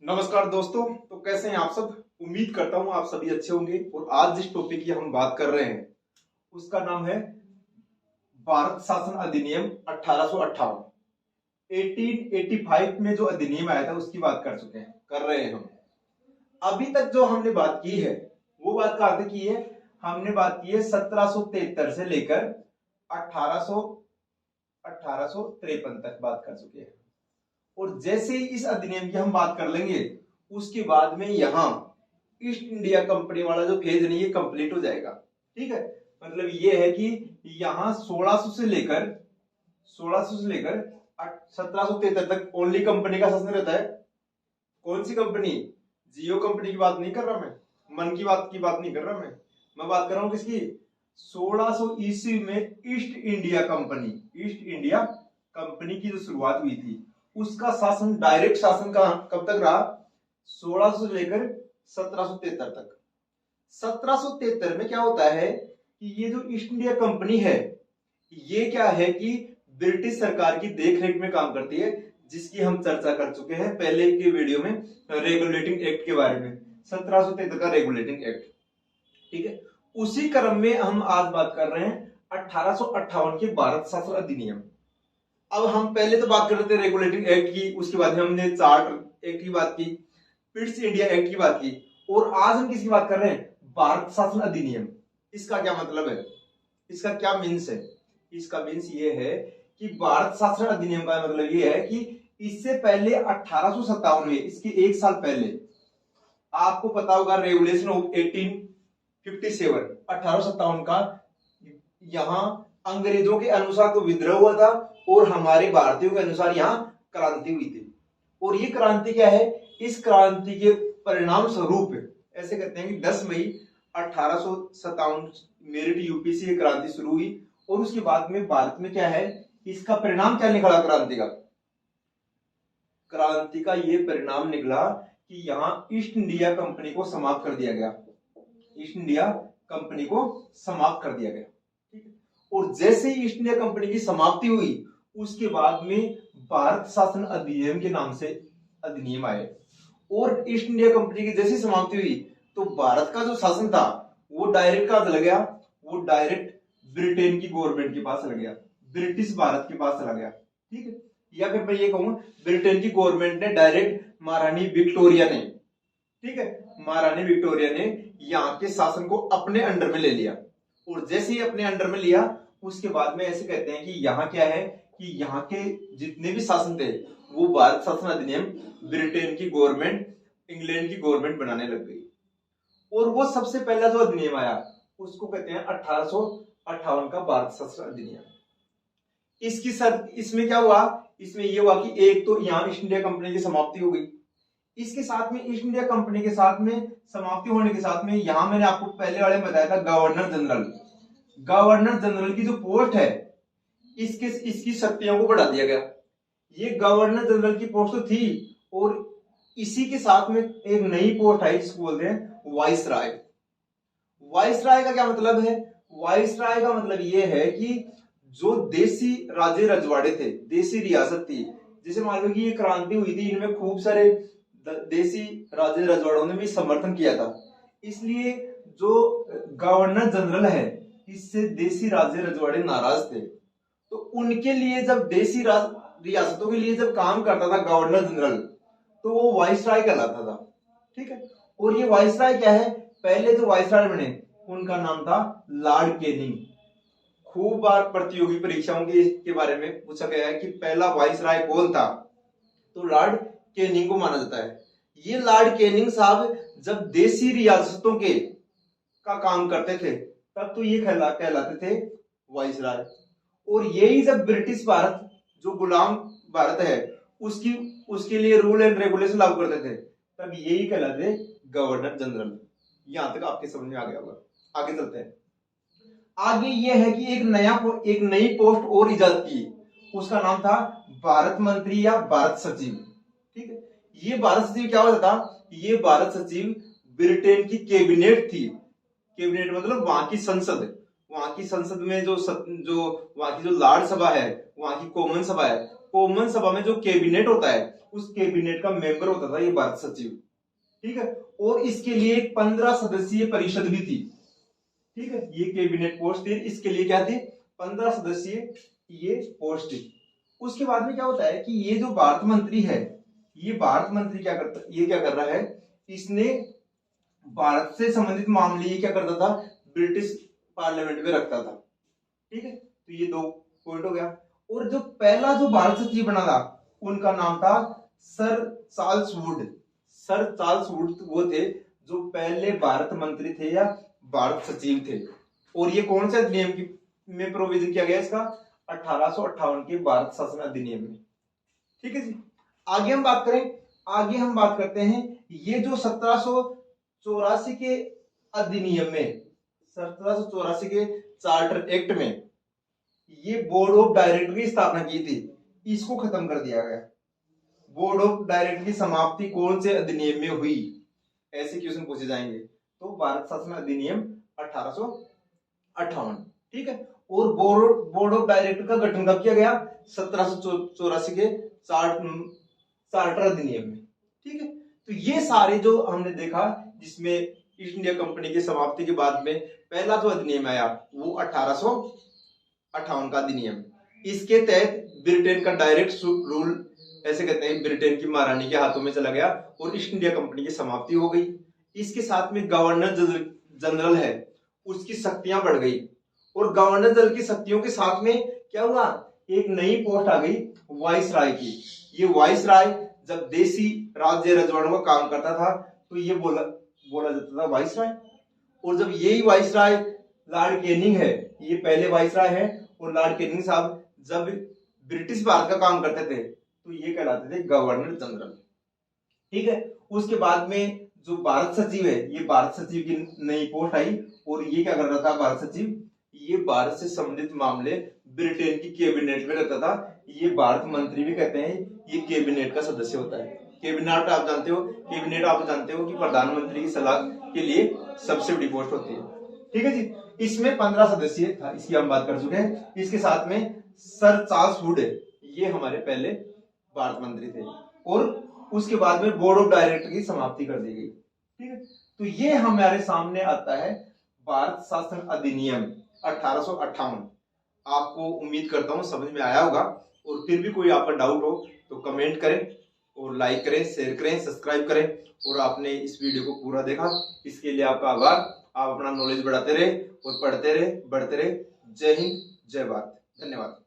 नमस्कार दोस्तों। तो कैसे हैं आप सब। उम्मीद करता हूं आप सभी अच्छे होंगे। और आज जिस टॉपिक की हम बात कर रहे हैं उसका नाम है भारत शासन अधिनियम 1858। 1885 में जो अधिनियम आया था उसकी बात कर रहे हैं हम। अभी तक जो हमने बात की है वो बात कहां तक की है। हमने बात की है 1773 से लेकर 1853 तक बात कर चुके हैं। और जैसे ही इस अधिनियम की हम बात कर लेंगे उसके बाद में यहाँ ईस्ट इंडिया कंपनी वाला जो फेज नहीं ये कंप्लीट हो जाएगा। ठीक है, मतलब ये है कि यहाँ 1600 से लेकर 1773 तक ओनली कंपनी का शासन रहता है। कौन सी कंपनी? जियो कंपनी की बात नहीं कर रहा मैं, मन की बात नहीं कर रहा मैं बात कर रहा हूं किसकी? 1600 ईस्वी में ईस्ट इंडिया कंपनी की जो शुरुआत हुई थी उसका शासन, डायरेक्ट शासन का कब तक रहा? 1600 से लेकर 1773 तक। 1773 में क्या होता है कि ये जो ईस्ट इंडिया कंपनी है ये क्या है कि ब्रिटिश सरकार की देखरेख में काम करती है, जिसकी हम चर्चा कर चुके हैं पहले के वीडियो में रेगुलेटिंग एक्ट के बारे में, 1773 का रेगुलेटिंग एक्ट। ठीक है, उसी क्रम में हम आज बात कर रहे हैं 1858 के भारत शासन अधिनियम। अब हम पहले तो बात कर रहे थे रेगुलेटिंग एक्ट की, उसके बाद हमने चार्ट एक्ट की बात की, पिट्स इंडिया एक्ट की बात की, और आज हम किसकी बात कर रहे हैं? भारत शासन अधिनियम। इसका क्या मतलब है? इसका क्या मीन्स है? इसका मीन्स ये है कि भारत शासन अधिनियम का मतलब ये है कि इससे पहले 1857 में, इसके एक साल पहले, आपको पता होगा रेगुलेशन ऑफ 1857 1857 का, यहां अंग्रेजों के अनुसार तो विद्रोह हुआ था और हमारे भारतीयों के अनुसार यहां क्रांति हुई थी। और ये क्रांति क्या है? इस क्रांति के परिणाम स्वरूप ऐसे कहते हैं कि 10 मई 1857 मेरठ यूपी से क्रांति शुरू हुई। और उसके बाद में भारत में क्या है, इसका परिणाम क्या निकला? क्रांति का ये परिणाम निकला कि यहाँ ईस्ट इंडिया कंपनी को समाप्त कर दिया गया। ईस्ट इंडिया कंपनी को समाप्त कर दिया गया। ठीक है, और जैसे ही ईस्ट इंडिया कंपनी की समाप्ति हुई उसके बाद में भारत शासन अधिनियम के नाम से अधिनियम आए। और ईस्ट इंडिया कंपनी की जैसी समाप्ति हुई तो भारत का जो शासन था वो डायरेक्ट कहां चला गया? वो डायरेक्ट ब्रिटेन की गवर्नमेंट के पास चला गया, ब्रिटिश भारत के पास चला गया। ठीक है, या फिर मैं ये कहूं ब्रिटेन की गवर्नमेंट ने डायरेक्ट महारानी विक्टोरिया ने, ठीक है, महारानी विक्टोरिया ने यहाँ के शासन को अपने अंडर में ले लिया। और जैसे ही अपने अंडर में लिया उसके बाद में ऐसे कहते हैं कि यहाँ क्या है कि यहाँ के जितने भी शासन थे वो भारत शासन अधिनियम ब्रिटेन की गवर्नमेंट, इंग्लैंड की गवर्नमेंट बनाने लग गई। और वो सबसे पहला जो अधिनियम आया उसको कहते हैं 1858 का भारत शासन अधिनियम। इसकी इसमें क्या हुआ? इसमें ये हुआ कि एक तो यहाँ ईस्ट इंडिया कंपनी की समाप्ति हो गई, इसके साथ में ईस्ट इंडिया कंपनी के साथ में समाप्ति होने के साथ में यहां मैंने आपको पहले वाले में बताया था गवर्नर जनरल की जो पोस्ट है इसकी शक्तियों को बढ़ा दिया गया। ये गवर्नर जनरल की पोस्ट तो थी और इसी के साथ में एक नई पोस्ट आई जिसको बोलते हैं वाइसराय। वाइसराय का क्या मतलब है? वाइसराय का मतलब ये है कि जो देसी राजे रजवाड़े थे, देसी रियासत थी, जैसे मान लो कि ये क्रांति हुई थी, इनमें खूब सारे देसी राजे रजवाड़ों ने भी समर्थन किया था, इसलिए जो गवर्नर जनरल है इससे देसी राजे रजवाड़े नाराज थे। तो उनके लिए जब देसी रियासतों के लिए जब काम करता था गवर्नर जनरल तो वो वाइसराय कहलाता था। ठीक है, और ये वाइसराय क्या है? पहले जो वाइसराय बने उनका नाम था लॉर्ड कैनिंग। खूब बार प्रतियोगी परीक्षाओं के बारे में पूछा गया है कि पहला वाइसराय कौन था, तो लॉर्ड कैनिंग को माना जाता है। ये लॉर्ड कैनिंग साहब जब देसी रियासतों के का काम करते थे तब तो ये कहलाते थे वाइसराय। और यही जब ब्रिटिश भारत जो गुलाम भारत है उसके लिए रूल एंड रेगुलेशन लागू करते थे तब यही कहलाते गवर्नर जनरल। यहां तक आपके समझ में आ गया होगा। आगे चलते हैं। आगे ये है कि एक नई पोस्ट और इजाद की, उसका नाम था भारत मंत्री या भारत सचिव। ठीक है, ये भारत सचिव क्या होता था? ये भारत सचिव ब्रिटेन की कैबिनेट थी। कैबिनेट मतलब वहां की संसद में जो वहां की जो लॉर्ड सभा है, वहां की कॉमन सभा है, कॉमन सभा में जो कैबिनेट होता है उस कैबिनेट का मेंबर होता था ये भारत सचिव, ठीक है। और इसके लिए एक 15 सदस्यीय परिषद भी थी, ठीक है। ये कैबिनेट पोस्ट थी, इसके लिए क्या थी, 15 सदस्यीय ये पोस्ट थी। उसके बाद में क्या होता है कि ये जो भारत मंत्री है, ये भारत मंत्री क्या करता, ये क्या कर रहा है, इसने भारत से संबंधित मामले ये क्या करता था, ब्रिटिश पार्लियामेंट में रखता था, ठीक है। तो ये 2 पॉइंट हो गया। और जो पहला जो भारत सचिव बना था उनका नाम था sir Charles Wood. Sir Charles Wood वो थे जो पहले भारत मंत्री थे या भारत सचिव थे। और ये कौन से अधिनियम की में प्रोविजन किया गया इसका, 1858 के भारत शासन अधिनियम में, ठीक है जी। आगे हम बात करें, आगे हम बात करते हैं ये जो 1784 के अधिनियम में, 1784 के चार्टर एक्ट में ये बोर्ड ऑफ डायरेक्टर की स्थापना की थी, इसको खत्म कर दिया गया। बोर्ड ऑफ डायरेक्टर की समाप्ति कौन से अधिनियम में हुई, ऐसे क्वेश्चन पूछे जाएंगे। तो भारत शासन अधिनियम 1858, ठीक है। और बोर्ड ऑफ डायरेक्टर का गठन कब किया गया, 1784 के चार्टर अधिनियम में, ठीक है। तो ये सारे जो हमने देखा, जिसमें ईस्ट इंडिया कंपनी की समाप्ति के बाद में पहला जो अधिनियम आया वो 1858 का अधिनियम। इसके तहत ब्रिटेन का डायरेक्ट रूल, ऐसे कहते हैं, ब्रिटेन की महारानी के हाथों में चला गया और ईस्ट इंडिया कंपनी की समाप्ति हो गई। इसके साथ में गवर्नर जनरल है उसकी शक्तियां बढ़ गई, और गवर्नर जनरल की शक्तियों के साथ में क्या हुआ, एक नई पोस्ट आ गई वाइसराय की। ये वाइसराय जब देसी राज्य रजवाड़ों का काम करता था तो ये बोला जाता था वाइसराय। और जब यही वाइसराय लॉर्ड कैनिंग है, ये पहले वाइसराय है, और लॉर्ड कैनिंग साहब जब ब्रिटिश भारत का काम करते थे तो ये कहलाते थे गवर्नर जनरल, ठीक है। उसके बाद में जो भारत सचिव है, ये भारत सचिव की नई पोस्ट आई, और ये क्या कर रहा था भारत सचिव, ये भारत से संबंधित मामले ब्रिटेन की कैबिनेट में रहता था। ये भारत मंत्री भी कहते हैं, ये कैबिनेट का सदस्य होता है। कैबिनेट आप जानते हो, कैबिनेट आप जानते हो कि प्रधानमंत्री की सलाह के लिए सबसे बड़ी पोस्ट होती है, ठीक है जी। इसमें 15 सदस्य था, इसकी हम बात कर चुके हैं। इसके साथ में सर चार्ल्स वुड, ये हमारे पहले भारत मंत्री थे, और उसके बाद में बोर्ड ऑफ डायरेक्टर की समाप्ति कर दी गई, ठीक है। तो ये हमारे सामने आता है भारत शासन अधिनियम 1858। आपको उम्मीद करता हूं समझ में आया होगा, और फिर भी कोई आपका डाउट हो तो कमेंट करें, और लाइक करें, शेयर करें, सब्सक्राइब करें। और आपने इस वीडियो को पूरा देखा, इसके लिए आपका आभार। आप अपना नॉलेज बढ़ाते रहे और पढ़ते रहे, बढ़ते रहे। जय हिंद, जय भारत, धन्यवाद।